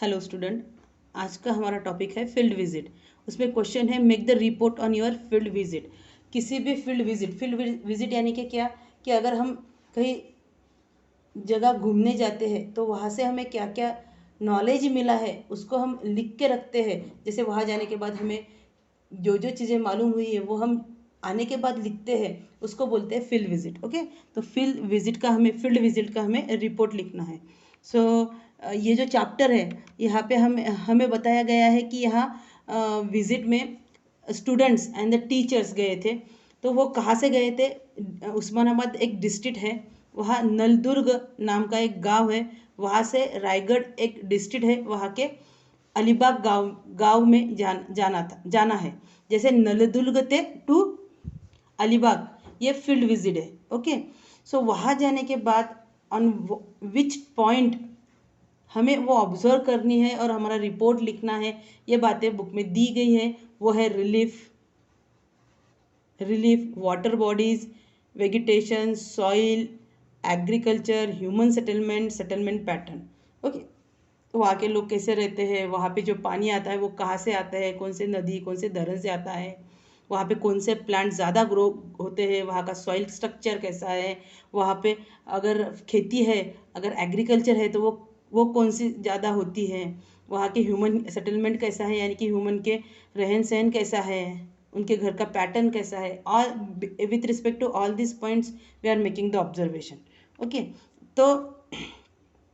Hello student, आज का हमारा टॉपिक है फील्ड विजिट। उसमें क्वेश्चन है make the report on your field visit. किसी भी फील्ड विजिट यानी कि क्या कि अगर हम कहीं जगह घूमने जाते हैं तो वहाँ से हमें क्या क्या नॉलेज मिला है उसको हम लिख के रखते हैं। जैसे वहाँ जाने के बाद हमें जो जो चीज़ें मालूम हुई है वो हम आने के बाद लिखते हैं, उसको बोलते हैं फील्ड विजिट। ओके, तो फील्ड विजिट का हमें रिपोर्ट लिखना है। सो ये जो चैप्टर है यहाँ पे हमें बताया गया है कि यहाँ विजिट में स्टूडेंट्स एंड द टीचर्स गए थे। तो वो कहाँ से गए थे? उस्मानाबाद एक डिस्ट्रिक्ट है, वहाँ नलदुर्ग नाम का एक गांव है। वहाँ से रायगढ़ एक डिस्ट्रिक्ट है, वहाँ के अलीबाग गांव में जाना है। जैसे नलदुर्ग थे टू अलीबाग, ये फील्ड विजिट है। ओके, सो वहाँ जाने के बाद ऑन विच पॉइंट हमें वो ऑब्जर्व करनी है और हमारा रिपोर्ट लिखना है, ये बातें बुक में दी गई है। वो है relief, water bodies, vegetation, soil, agriculture, human settlement pattern. Okay, वहाँ के लोग कैसे रहते हैं, वहाँ पे जो पानी आता है वो कहाँ से आता है, कौन से नदी कौन से दर्रे से आता है, वहाँ पे कौन से प्लांट ज़्यादा ग्रो होते हैं, वहाँ का सॉइल स्ट्रक्चर कैसा है, वहाँ पे अगर खेती है, अगर एग्रीकल्चर है तो वो कौन सी ज़्यादा होती है, वहाँ के ह्यूमन सेटलमेंट कैसा है, यानी कि ह्यूमन के रहन सहन कैसा है, उनके घर का पैटर्न कैसा है। All with respect to all this points we are making the observation. Okay, तो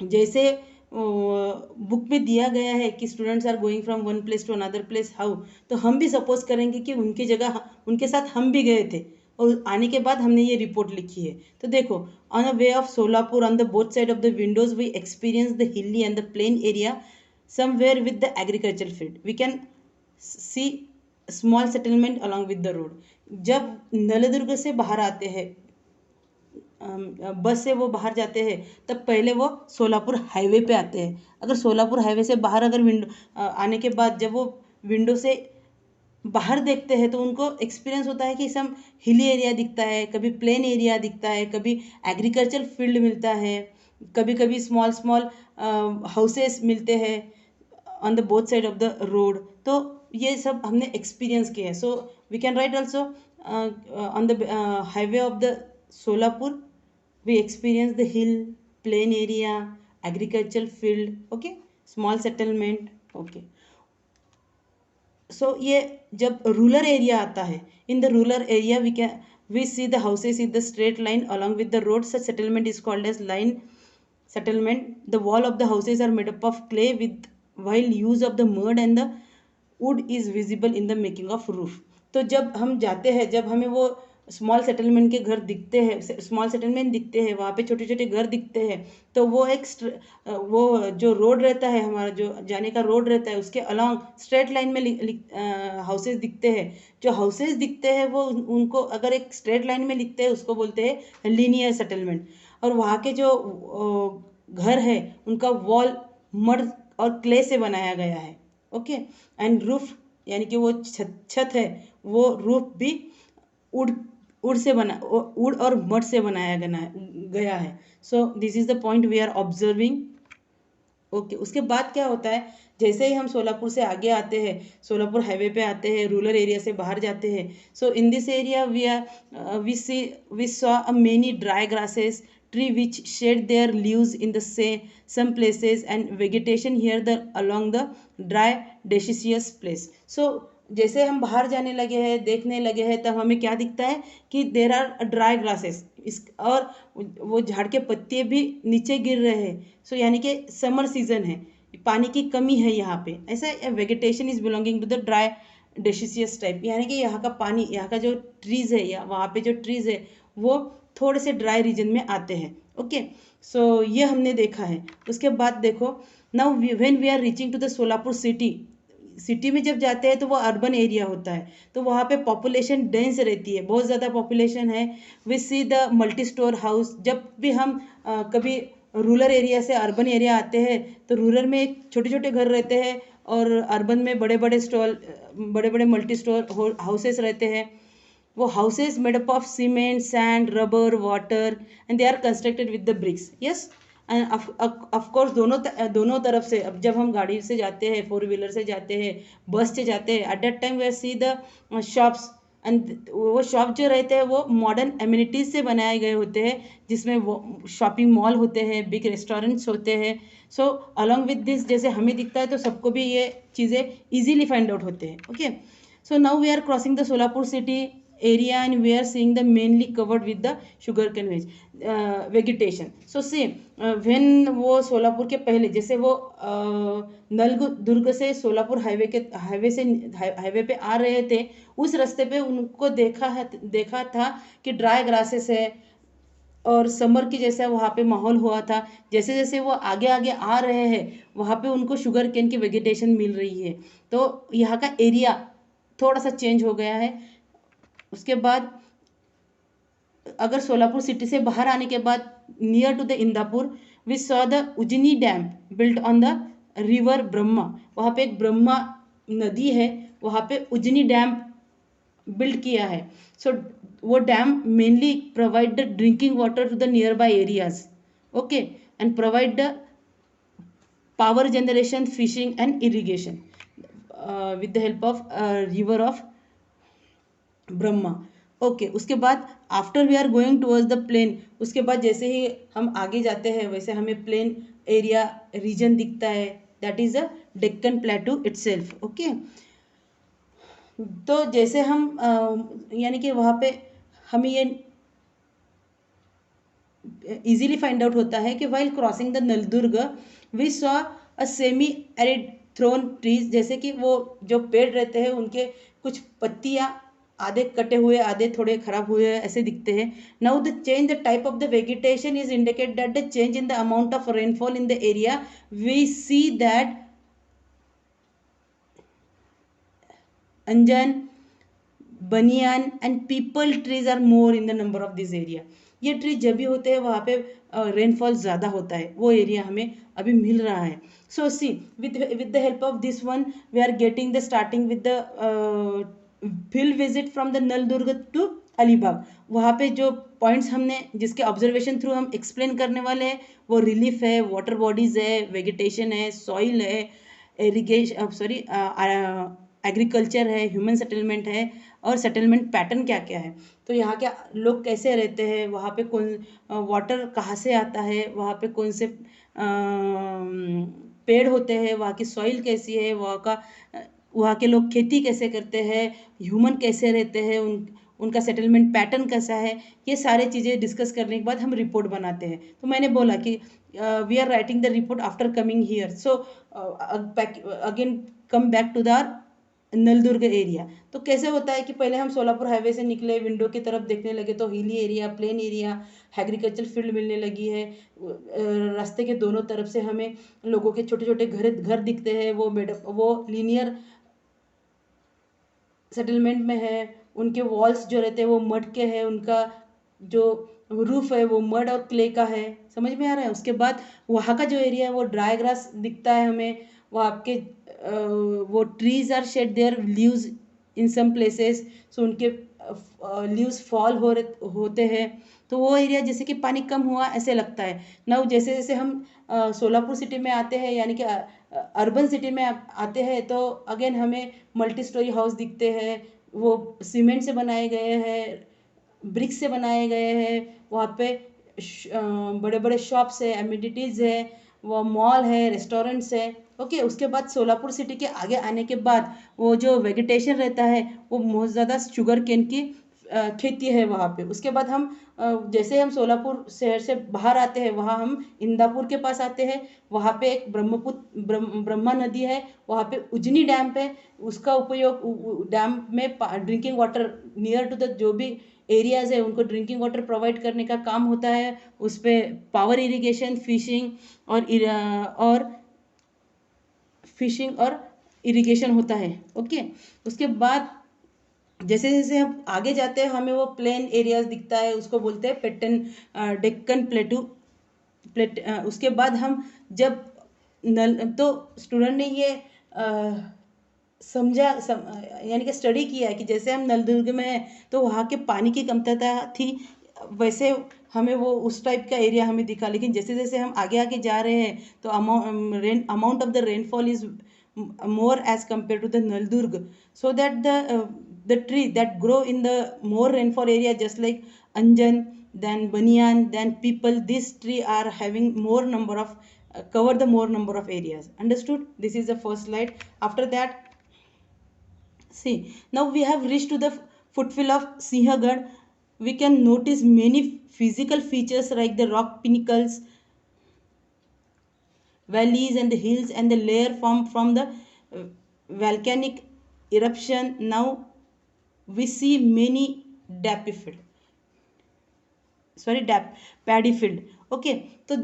जैसे बुक में दिया गया है कि students are going from one place to another place how, तो हम भी सपोज करेंगे कि उनकी जगह उनके साथ हम भी गए थे और आने के बाद हमने ये रिपोर्ट लिखी है। तो देखो, on a way of Solapur on the both side of the windows we experience the hilly and the plain area somewhere with the agriculture field we can see small settlement along with the road. जब नलदुर्ग से बाहर आते हैं, बस से वो बाहर जाते हैं, तब पहले वो सोलापुर हाईवे पे आते हैं। अगर सोलापुर हाईवे से बाहर अगर आने के बाद जब वो विंडो से बाहर देखते हैं तो उनको एक्सपीरियंस होता है कि सम हिली एरिया दिखता है, कभी प्लेन एरिया दिखता है, कभी एग्रीकल्चर फील्ड मिलता है, कभी कभी स्मॉल स्मॉल हाउसेस मिलते हैं on the both side of the road. तो ये सब हमने एक्सपीरियंस किया है। So we can write also on the highway of the Solapur we experience the hill, plain area, agricultural field, okay, small settlement, okay. So ये जब rural area आता है, in the rural area we see the houses in the straight line along with the road. Such settlement is called as line settlement. The wall of the houses are made up of clay with while use of the mud and the wood is visible in the making of roof. तो जब हम जाते हैं, जब हमें वो small settlement के घर दिखते हैं, स्मॉल सेटलमेंट दिखते हैं, वहाँ पे छोटे छोटे घर दिखते हैं, तो वो एक वो जो रोड रहता है, हमारा जो जाने का रोड रहता है, उसके अलॉन्ग स्ट्रेट लाइन में हाउसेस दिखते हैं। जो हाउसेस दिखते हैं वो उनको अगर एक स्ट्रेट लाइन में लिखते हैं उसको बोलते हैं लीनियर सेटलमेंट। और वहाँ के जो घर है उनका वॉल मड और क्ले से बनाया गया है। ओके, एंड रूफ यानी कि वो छत है, वो रूफ भी वुड और मड से बनाया गया है। So this is the point we are observing. Okay, उसके बाद क्या होता है, जैसे ही हम सोलापुर से आगे आते हैं, सोलापुर हाईवे पे आते हैं, रूरल एरिया से बाहर जाते हैं। So in this area we saw a many dry grasses, tree which shed their leaves in the some places and vegetation here along the dry deciduous place. So जैसे हम बाहर जाने लगे हैं, देखने लगे हैं, तब हमें क्या दिखता है कि देर आर ड्राई ग्रासेस, और वो झाड़ के पत्ते भी नीचे गिर रहे हैं। सो यानी कि समर सीजन है, पानी की कमी है यहाँ पे। ऐसा vegetation is belonging to the dry deciduous type, यानी कि यहाँ का पानी, यहाँ का जो ट्रीज है या वहाँ पे जो ट्रीज है वो थोड़े से ड्राई रीजन में आते हैं। ओके, सो ये हमने देखा है। उसके बाद देखो, now when we are reaching to the Solapur city में जब जाते हैं तो वो अर्बन एरिया होता है, तो वहाँ पे पॉपुलेशन डेंस रहती है, बहुत ज़्यादा पॉपुलेशन है। We see the multi store house. जब भी हम कभी रूरल एरिया से अर्बन एरिया आते हैं तो रूरल में छोटे छोटे घर रहते हैं और अर्बन में बड़े बड़े मल्टी स्टोर हाउसेस रहते हैं। वो houses made up of cement, sand, rubber, water, and they are constructed with the bricks. Yes, and of course दोनों तरफ से, अब जब हम गाड़ी से जाते हैं, 4 व्हीलर से जाते हैं, बस से जाते हैं, at that time we see the shops, and वो शॉप जो रहते हैं वो मॉडर्न एमिनिटीज से बनाए गए होते हैं, जिसमें वो शॉपिंग मॉल होते हैं, बिग रेस्टोरेंट्स होते हैं. सो अलॉन्ग विद दिस, जैसे हमें दिखता है तो सबको भी ये चीज़ें इजीली फाइंड आउट होते हैं. Okay, so now we are crossing the Solapur city area and we are seeing the mainly covered with the sugarcane vegetation. So see, when वो सोलापुर के पहले, जैसे वो नल दुर्ग से सोलापुर हाईवे पे आ रहे थे, उस रास्ते पे उनको देखा था कि ड्राई ग्रासेस है और समर की जैसा वहाँ पे माहौल हुआ था. जैसे जैसे वो आगे आगे आ रहे हैं, वहाँ पे उनको शुगर केन की वेजिटेशन मिल रही है. तो यहाँ का एरिया थोड़ा सा चेंज हो गया है. उसके बाद अगर सोलापुर सिटी से बाहर आने के बाद, near to the Indapur, we saw the Ujani dam built on the river Brahma. वहाँ पे एक ब्रह्मा नदी है, वहाँ पे उजनी डैम बिल्ड किया है. सो वो dam mainly provide the drinking water to the near by areas. Okay, and provide the power generation, fishing and irrigation with the help of river of Brahma. Okay, उसके बाद after we are going towards the plain, उसके बाद जैसे ही हम आगे जाते हैं वैसे हमें प्लेन एरिया रीजन दिखता है, that is a Deccan प्लेटू itself. Okay, तो जैसे हम यानी कि वहाँ पे हमें ये इजीली फाइंड आउट होता है कि while crossing the Naldurg we saw a semi arid thorn trees. जैसे कि वो जो पेड़ रहते हैं उनके कुछ पत्तियाँ आधे कटे हुए, आधे थोड़े खराब हुए ऐसे दिखते हैं. Now the change the type of the vegetation is indicate that the change in the amount of rainfall in the area. We see that anjan, banyan and peepal trees are more in the number of this area. ये tree जब भी होते हैं वहाँ पे rainfall ज़्यादा होता है, वो एरिया हमें अभी मिल रहा है. So see, with the help of this one we are getting the starting with the field visit from the Naldurg to Alibag. वहाँ पे जो पॉइंट्स हमने जिसके ऑब्जर्वेशन थ्रू हम एक्सप्लेन करने वाले हैं, वो रिलीफ है, वाटर बॉडीज है, वेजिटेशन है, सॉइल है, एग्रीकल्चर है, ह्यूमन सेटलमेंट है, और सेटलमेंट पैटर्न क्या क्या है. तो यहाँ के लोग कैसे रहते हैं, वहाँ पे कौन वाटर कहाँ से आता है, वहाँ पे कौन से पेड़ होते हैं, वहाँ की सॉइल कैसी है, वहाँ के लोग खेती कैसे करते हैं, ह्यूमन कैसे रहते हैं, उनका सेटलमेंट पैटर्न कैसा है, ये सारे चीज़ें डिस्कस करने के बाद हम रिपोर्ट बनाते हैं. तो मैंने बोला कि we are writing the report after coming here. So again come back to the Naldurg area. तो कैसे होता है कि पहले हम सोलापुर हाईवे से निकले, विंडो की तरफ देखने लगे तो hilly area, plain area, agriculture field मिलने लगी है. रास्ते के दोनों तरफ से हमें लोगों के छोटे छोटे घर दिखते हैं, वो लीनियर सेटलमेंट में है. उनके वॉल्स जो रहते हैं वो मड के हैं, उनका जो रूफ है वो मड और क्ले का है. समझ में आ रहा है. उसके बाद वहाँ का जो एरिया है वो ड्राई ग्रास दिखता है हमें. वहाँ के वो trees are shed their leaves in some places, so उनके लीव्स फॉल होते हैं. तो वो एरिया जैसे कि पानी कम हुआ ऐसे लगता है. नाउ जैसे जैसे हम सोलापुर सिटी में आते हैं, यानी कि अर्बन सिटी में आते हैं, तो अगेन हमें मल्टी स्टोरी हाउस दिखते हैं. वो सीमेंट से बनाए गए हैं, ब्रिक से बनाए गए हैं. वहाँ पे बड़े बड़े शॉप्स है, एमिनिटीज़ है, वो मॉल है, रेस्टोरेंट्स है. ओके, उसके बाद सोलापुर सिटी के आगे आने के बाद वो जो वेजिटेशन रहता है वो बहुत ज़्यादा शुगर केन की खेती है वहाँ पे. उसके बाद हम जैसे हम सोलापुर शहर से बाहर आते हैं, वहाँ हम इंदापुर के पास आते हैं. वहाँ पे एक ब्रह्मा नदी है, वहाँ पे उजनी डैम पे उसका उपयोग डैम में drinking water near to the जो भी एरियाज है उनको ड्रिंकिंग वाटर प्रोवाइड करने का काम होता है. उस पर पावर इरिगेशन, फिशिंग और इरिगेशन होता है. ओके, उसके बाद जैसे जैसे हम आगे जाते हैं हमें वो प्लेन एरियाज दिखता है, उसको बोलते हैं डेक्कन प्लेट. उसके बाद हम जब तो स्टूडेंट ने ये यानी कि स्टडी किया है कि जैसे हम नलदुर्ग में हैं तो वहाँ के पानी की कमतरता थी, वैसे हमें वो उस टाइप का एरिया हमें दिखा, लेकिन जैसे जैसे हम आगे आगे जा रहे हैं तो amount of the rainfall is more as compared to the Naldurg, so that the tree that grow in the more rainfall area, just like Anjan, then Banyan, then people, this tree are having more number of cover the more number of areas. Understood? This is the first slide. After that, see, now we have reached to the foothill of Sinhagad. We can notice many physical features like the rock pinnacles, valleys and the hills and the layer formed from the volcanic eruption. Now we see many dappy field, paddy field. Okay, तो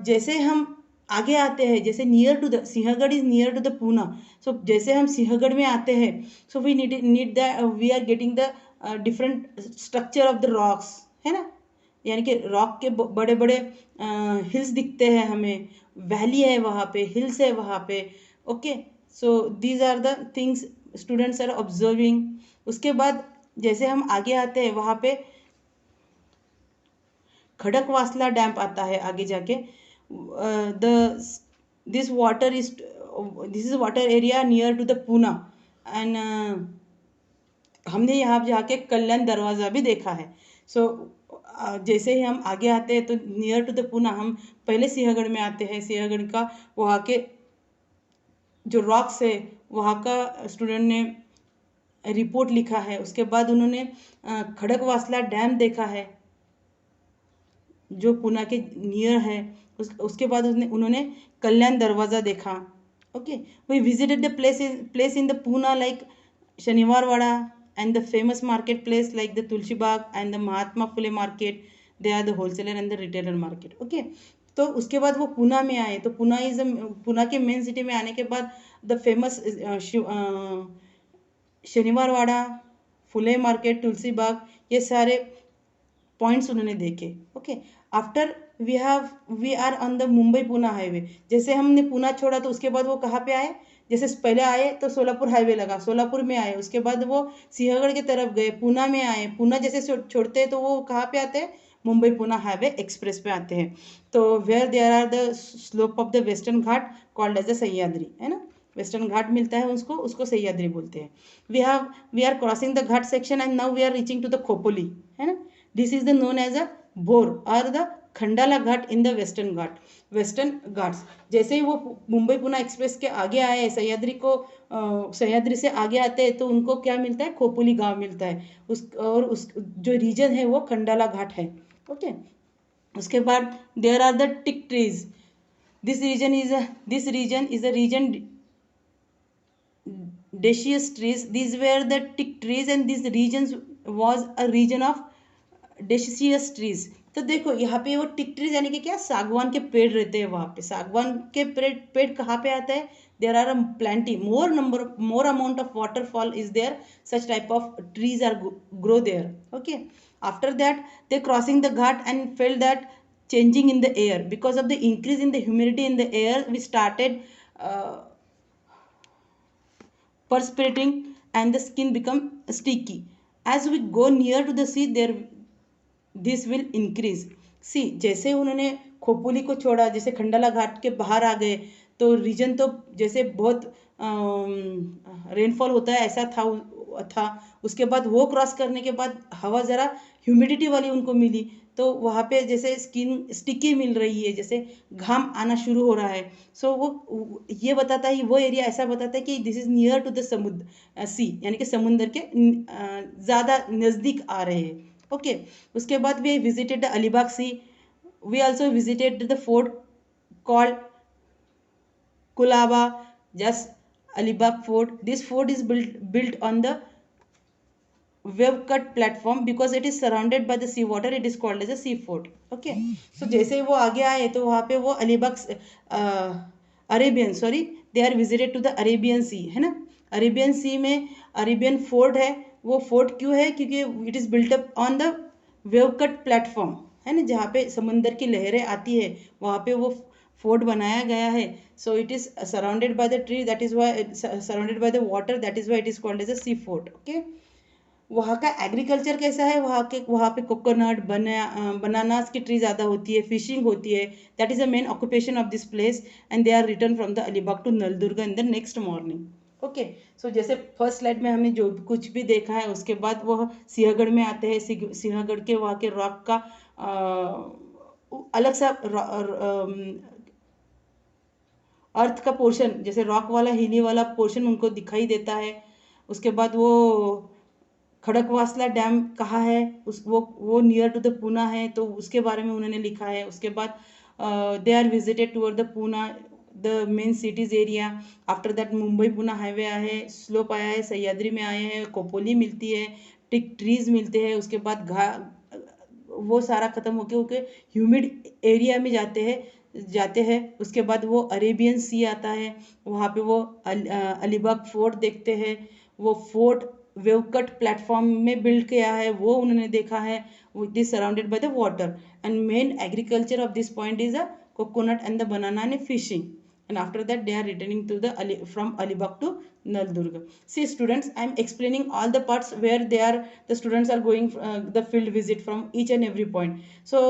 जैसे हम आगे आते हैं, जैसे near to the Sinhagad is near to the Poona, so जैसे हम सिंहगढ़ में आते हैं, so we need the we are getting the different structure of the rocks, है ना, यानी कि रॉक के बड़े बड़े हिल्स दिखते हैं हमें, वैली है वहाँ पे, हिल्स है वहाँ पे. Okay, so these are the things students are observing. उसके बाद जैसे हम आगे आते हैं, वहाँ पे खड़कवासला डैम आता है आगे जाके. This water is this is water area near to the Poona. एंड हमने यहाँ जाके कल्याण दरवाज़ा भी देखा है. सो जैसे ही हम आगे आते हैं तो नियर टू द पूना, हम पहले सिंहगढ़ में आते हैं. सिंहगढ़ का वहाँ के जो रॉक्स है वहाँ का स्टूडेंट ने रिपोर्ट लिखा है. उसके बाद उन्होंने खड़कवासला डैम देखा है जो पूना के नियर है. उसके बाद उन्होंने कल्याण दरवाज़ा देखा. Okay, we visited the place in the Poona like Shaniwarwada and the famous market place like the Tulsi Bagh and the Mahatma Phule market. They are the wholesaler and the retailer market. Okay, तो उसके बाद वो पूना में आए. तो पूना के main city में आने के बाद the famous Shaniwarwada, Phule market, Tulsi Baug, ये सारे पॉइंट्स उन्होंने देखे. Okay, after we are on the Mumbai Poona highway. जैसे हमने पूना छोड़ा तो उसके बाद वो कहाँ पे आए, जैसे पहले आए तो सोलापुर हाईवे लगा, सोलापुर में आए. उसके बाद वो सिंहगढ़ की तरफ गए, पूना में आए. पूना जैसे छोड़ते हैं तो वो कहाँ पे आते हैं, मुंबई पूना हाईवे एक्सप्रेस पे आते हैं. तो where there are the slope of the western Ghat called as the Sahyadri, है ना, वेस्टर्न घाट मिलता है उसको सह्याद्री बोलते हैं. We are crossing the ghat section and now we are reaching to the Khopoli, है ना. This is the known as a Bor और the Khandala ghat in the western Ghats. जैसे ही वो मुंबई पूना एक्सप्रेस के आगे आए, सह्याद्री से आगे आते हैं तो उनको क्या मिलता है, खोपोली गांव मिलता है. उस जो रीजन है वो खंडाला घाट है. ओके, उसके बाद there are the teak trees. This region is a region decious trees. These were the tick trees and these regions was a region of decious trees. तो देखो यहाँ पे वो टिक ट्रीज यानी कि क्या, सागवान के पेड़ रहते हैं वहाँ पे. सागवान के पेड़ कहाँ पे आता है, there are plenty more amount of waterfall is there, such type of trees are grow there. Okay, after that they crossing the ghat and felt that changing in the air because of the increase in the humidity in the air. We started perspirating and the skin become sticky. As we go near to the sea, this will increase. सी, जैसे उन्होंने खोपोली को छोड़ा, जैसे खंडाला घाट के बाहर आ गए तो reason तो जैसे बहुत रेनफॉल होता है ऐसा था. उसके बाद वो क्रॉस करने के बाद हवा ज़रा ह्यूमिडिटी वाली उनको मिली, तो वहाँ पे जैसे स्किन स्टिकी मिल रही है, जैसे घाम आना शुरू हो रहा है. सो वो ये बताता है, वो एरिया ऐसा बताता है कि this is near to the samudra sea, यानी कि समुद्र के ज़्यादा नज़दीक आ रहे हैं. ओके, उसके बाद we visited the Alibag sea. We also visited the fort called Kulaba, just Alibag fort. This fort is built on the wave cut platform because it is surrounded by the sea water. It is called as a sea fort. Okay, so जैसे वो आगे आए तो वहाँ पे वो Alibag they are visited to the Arabian sea, है ना. अरेबियन सी में अरेबियन फोर्ट है. वो फोर्ट क्यों है, क्योंकि it is built up on the wave cut platform, है ना, जहाँ पे समुंदर की लहरें आती है वहाँ पे वो फोर्ट बनाया गया है. So it is surrounded by the tree, that is why surrounded by the water, that is why it is called as a sea fort. Okay, वहाँ का एग्रीकल्चर कैसा है, वहाँ पे कोकोनट बनानास की ट्री ज़्यादा होती है, फिशिंग होती है. That is the main occupation of this place. And they are return from the Alibag to Naldurga in the next morning. Okay. So जैसे फर्स्ट स्लाइड में हमने जो कुछ भी देखा है, उसके बाद वह सिंहगढ़ में आते हैं. सिंहगढ़ के वहाँ के रॉक का अलग सा अर्थ का पोर्शन, जैसे रॉक वाला हिली वाला पोर्शन उनको दिखाई देता है. उसके बाद वो खड़कवासला डैम कहाँ है, वो नियर टू द पूना है, तो उसके बारे में उन्होंने लिखा है. उसके बाद they are visited toward the Poona, the main cities area. After that Mumbai Poona highway आया है, स्लोप आया है, सह्याद्री में आए हैं, कोपोली मिलती है, टिक ट्रीज मिलते हैं. उसके बाद वो सारा खत्म होके ह्यूमिड एरिया में जाते हैं. उसके बाद वो अरेबियन सी आता है, वहाँ पे वो अलीबाग फोर्ट देखते हैं. वो फोर्ट वेवकट प्लेटफॉर्म में बिल्ड किया है, वो उन्होंने देखा है. It is surrounded by the water and main agriculture of this point is a coconut and the banana and fishing. And after that they are returning to the from Alibag to Naldurga. See students, I am explaining all the parts where the students are going the field visit from each and every point. So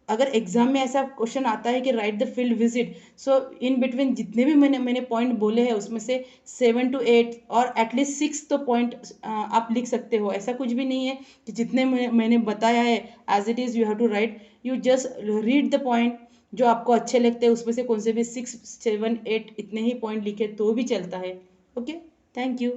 अगर exam में ऐसा question आता है कि right the field visit, so in between जितने भी मैंने point बोले हैं उसमें से 7 to 8 और एटलीस्ट 6 तो पॉइंट आप लिख सकते हो. ऐसा कुछ भी नहीं है कि जितने मैंने बताया है as it is you have to write. You just read the point जो आपको अच्छे लगते हैं, उसमें से कौन से भी 6, 7, 8 इतने ही पॉइंट लिखे तो भी चलता है. Okay, thank you.